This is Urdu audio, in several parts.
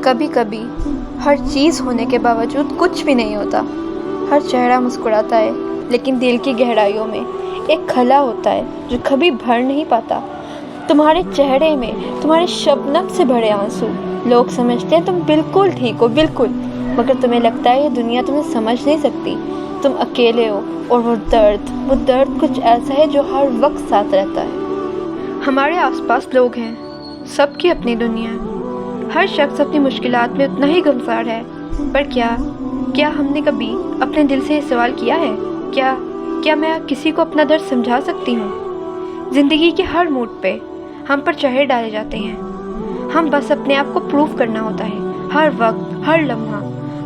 کبھی کبھی ہر چیز ہونے کے باوجود کچھ بھی نہیں ہوتا۔ ہر چہرہ مسکراتا ہے لیکن دل کی گہرائیوں میں ایک خلا ہوتا ہے جو کبھی بھر نہیں پاتا۔ تمہارے چہرے میں تمہارے شبنم سے بھرے آنسو، لوگ سمجھتے ہیں تم بالکل ٹھیک ہو، بالکل، مگر تمہیں لگتا ہے یہ دنیا تمہیں سمجھ نہیں سکتی، تم اکیلے ہو، اور وہ درد کچھ ایسا ہے جو ہر وقت ساتھ رہتا ہے۔ ہمارے آس پاس لوگ ہیں، سب کی اپنی دنیا ہے، ہر شخص اپنی مشکلات میں اتنا ہی غمخوار ہے، پر کیا ہم نے کبھی اپنے دل سے یہ سوال کیا ہے؟ کیا میں کسی کو اپنا درد سمجھا سکتی ہوں؟ زندگی کے ہر موڈ پہ ہم پر چہرے ڈالے جاتے ہیں، ہم بس اپنے آپ کو پروف کرنا ہوتا ہے، ہر وقت، ہر لمحہ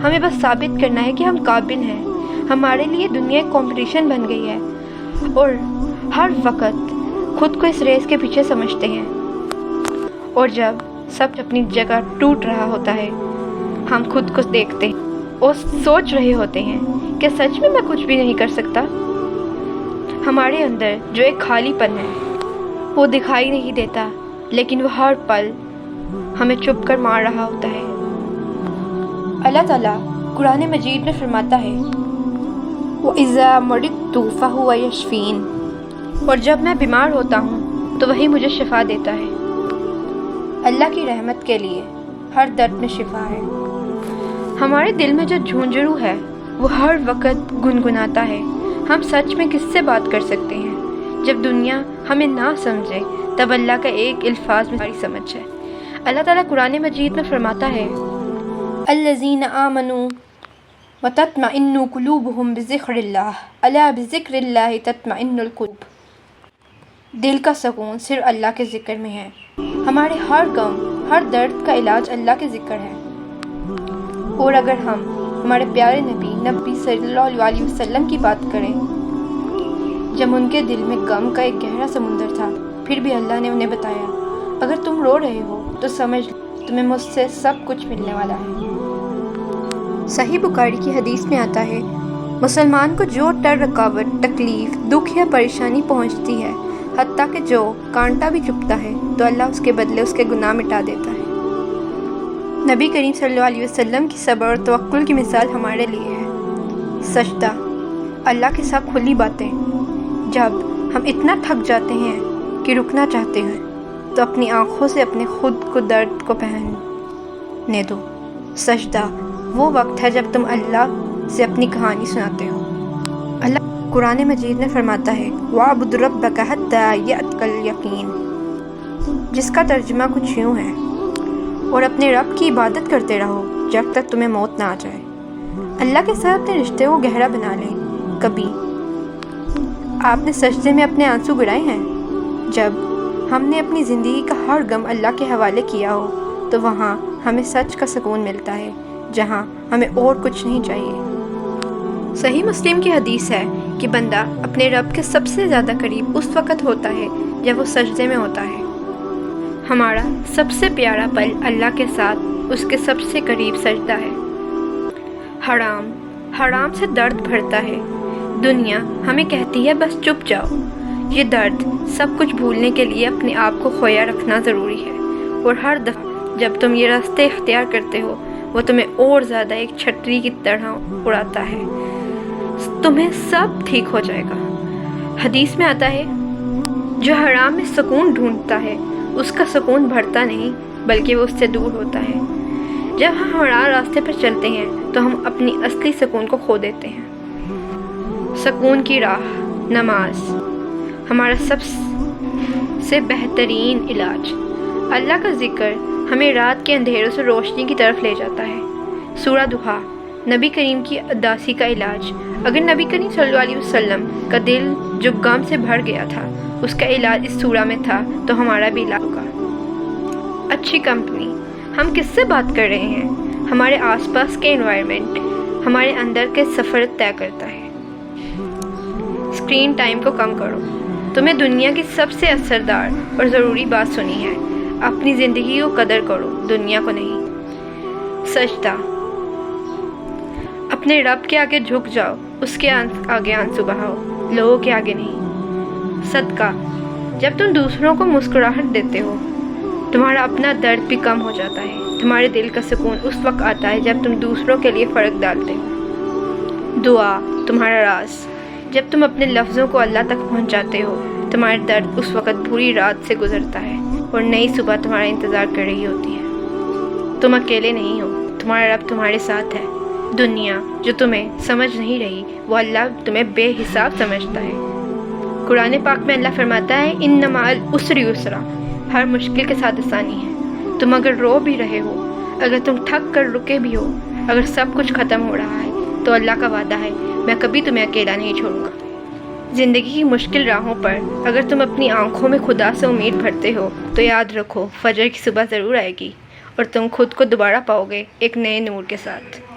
ہمیں بس ثابت کرنا ہے کہ ہم قابل ہیں۔ ہمارے لیے دنیا ایک کمپٹیشن بن گئی ہے اور ہر وقت خود کو اس ریس کے پیچھے سمجھتے ہیں، اور جب سب اپنی جگہ ٹوٹ رہا ہوتا ہے ہم خود کو دیکھتے ہیں اور سوچ رہے ہوتے ہیں کہ سچ میں کچھ بھی نہیں کر سکتا۔ ہمارے اندر جو ایک خالی پن ہے وہ دکھائی نہیں دیتا، لیکن وہ ہر پل ہمیں چپ کر مار رہا ہوتا ہے۔ اللہ تعالیٰ قرآن مجید میں فرماتا ہے وَإِذَا مَرِضْتُ فَهُوَ يَشْفِينِ، اور جب میں بیمار ہوتا ہوں تو وہی مجھے شفا دیتا ہے۔ اللہ کی رحمت کے لیے ہر درد میں شفا ہے۔ ہمارے دل میں جو جھنجھرو ہے وہ ہر وقت گنگناتا ہے۔ ہم سچ میں کس سے بات کر سکتے ہیں؟ جب دنیا ہمیں نہ سمجھے تب اللہ کا ایک الفاظ میں ساری سمجھ ہے۔ اللہ تعالیٰ قرآن مجید میں فرماتا ہے الذین آمنوا وتطمئن قلوبهم بذکر اللہ الا بذکر اللہ تطمئن القلوب، دل کا سکون صرف اللہ کے ذکر میں ہے۔ ہمارے ہر غم، ہر درد کا علاج اللہ کے ذکر ہے، اور اگر ہم ہمارے پیارے نبی صلی اللہ علیہ وسلم کی بات کریں، جب ان کے دل میں غم کا ایک گہرا سمندر تھا، پھر بھی اللہ نے انہیں بتایا اگر تم رو رہے ہو تو سمجھ تمہیں مجھ سے سب کچھ ملنے والا ہے۔ صحیح بخاری کی حدیث میں آتا ہے مسلمان کو جو ڈر، رکاوٹ، تکلیف، دکھ یا پریشانی پہنچتی ہے، حتیٰ کہ جو کانٹا بھی چبھتا ہے، تو اللہ اس کے بدلے اس کے گناہ مٹا دیتا ہے۔ نبی کریم صلی اللہ علیہ وسلم کی صبر اور توکل کی مثال ہمارے لیے ہے۔ سجدہ، اللہ کے ساتھ کھلی باتیں۔ جب ہم اتنا تھک جاتے ہیں کہ رکنا چاہتے ہیں تو اپنی آنکھوں سے اپنے خود کو درد کو بہنے دو۔ سجدہ وہ وقت ہے جب تم اللہ سے اپنی کہانی سناتے ہو۔ اللہ قرآن مجید میں فرماتا ہے وَاعْبُدْ رَبَّكَ حَتَّىٰ يَأْتِيَكَ الْيَقِينُ، جس کا ترجمہ کچھ یوں ہے اور اپنے رب کی عبادت کرتے رہو جب تک تمہیں موت نہ آ جائے۔ اللہ کے ساتھ اپنے رشتے کو گہرا بنا لیں۔ کبھی آپ نے سجدے میں اپنے آنسو گرائے ہیں؟ جب ہم نے اپنی زندگی کا ہر غم اللہ کے حوالے کیا ہو تو وہاں ہمیں سچ کا سکون ملتا ہے، جہاں ہمیں اور کچھ نہیں چاہیے۔ صحیح مسلم کی حدیث ہے کہ بندہ اپنے رب کے سب سے زیادہ قریب اس وقت ہوتا ہے جب وہ سجدے میں ہوتا ہے۔ ہمارا سب سے پیارا پل اللہ کے ساتھ اس کے سب سے قریب سجدہ ہے۔ حرام سے درد بھرتا ہے۔ دنیا ہمیں کہتی ہے بس چپ جاؤ۔ یہ درد سب کچھ بھولنے کے لیے اپنے آپ کو کھویا رکھنا ضروری ہے، اور ہر دفعہ جب تم یہ راستے اختیار کرتے ہو وہ تمہیں اور زیادہ ایک چھتری کی طرح اڑاتا ہے۔ تمہیں سب ٹھیک ہو جائے گا۔ حدیث میں آتا ہے جو حرام میں سکون ڈھونڈتا ہے اس کا سکون بڑھتا نہیں بلکہ وہ اس سے دور ہوتا ہے۔ جب ہم حرام راستے پر چلتے ہیں تو ہم اپنی اصلی سکون کو کھو دیتے ہیں۔ سکون کی راہ، نماز ہمارا سب سے بہترین علاج۔ اللہ کا ذکر ہمیں رات کے اندھیروں سے روشنی کی طرف لے جاتا ہے۔ سورہ دہا نبی کریم کی اداسی کا علاج۔ اگر نبی کریم صلی اللہ علیہ وسلم کا دل جو غم سے بھر گیا تھا اس کا علاج اس سورہ میں تھا تو ہمارا بھی علاج ہوگا۔ اچھی کمپنی، ہم کس سے بات کر رہے ہیں؟ ہمارے آس پاس کے انوائرمنٹ ہمارے اندر کے سفر طے کرتا ہے۔ اسکرین ٹائم کو کم کرو۔ تمہیں دنیا کی سب سے اثردار اور ضروری بات سنی ہے، اپنی زندگی کو قدر کرو، دنیا کو نہیں۔ سجدہ، اپنے رب کے آگے جھک جاؤ، اس کے آگے آنسو بہاؤ، لوگوں کے آگے نہیں۔ صدقہ، جب تم دوسروں کو مسکراہٹ دیتے ہو تمہارا اپنا درد بھی کم ہو جاتا ہے۔ تمہارے دل کا سکون اس وقت آتا ہے جب تم دوسروں کے لیے فرق ڈالتے ہو۔ دعا تمہارا راز، جب تم اپنے لفظوں کو اللہ تک پہنچاتے ہو، تمہارا درد اس وقت پوری رات سے گزرتا ہے اور نئی صبح تمہارا انتظار کر رہی ہوتی ہے۔ تم اکیلے نہیں ہو، تمہارا رب تمہارے ساتھ ہے۔ دنیا جو تمہیں سمجھ نہیں رہی، وہ اللہ تمہیں بے حساب سمجھتا ہے۔ قرآن پاک میں اللہ فرماتا ہے ان مع العسر یسرا، ہر مشکل کے ساتھ آسانی ہے۔ تم اگر رو بھی رہے ہو، اگر تم تھک کر رکے بھی ہو، اگر سب کچھ ختم ہو رہا ہے، تو اللہ کا وعدہ ہے میں کبھی تمہیں اکیلا نہیں چھوڑوں گا۔ زندگی کی مشکل راہوں پر اگر تم اپنی آنکھوں میں خدا سے امید بھرتے ہو تو یاد رکھو فجر کی صبح ضرور آئے گی اور تم خود کو دوبارہ پاؤ گے ایک نئے نور کے ساتھ۔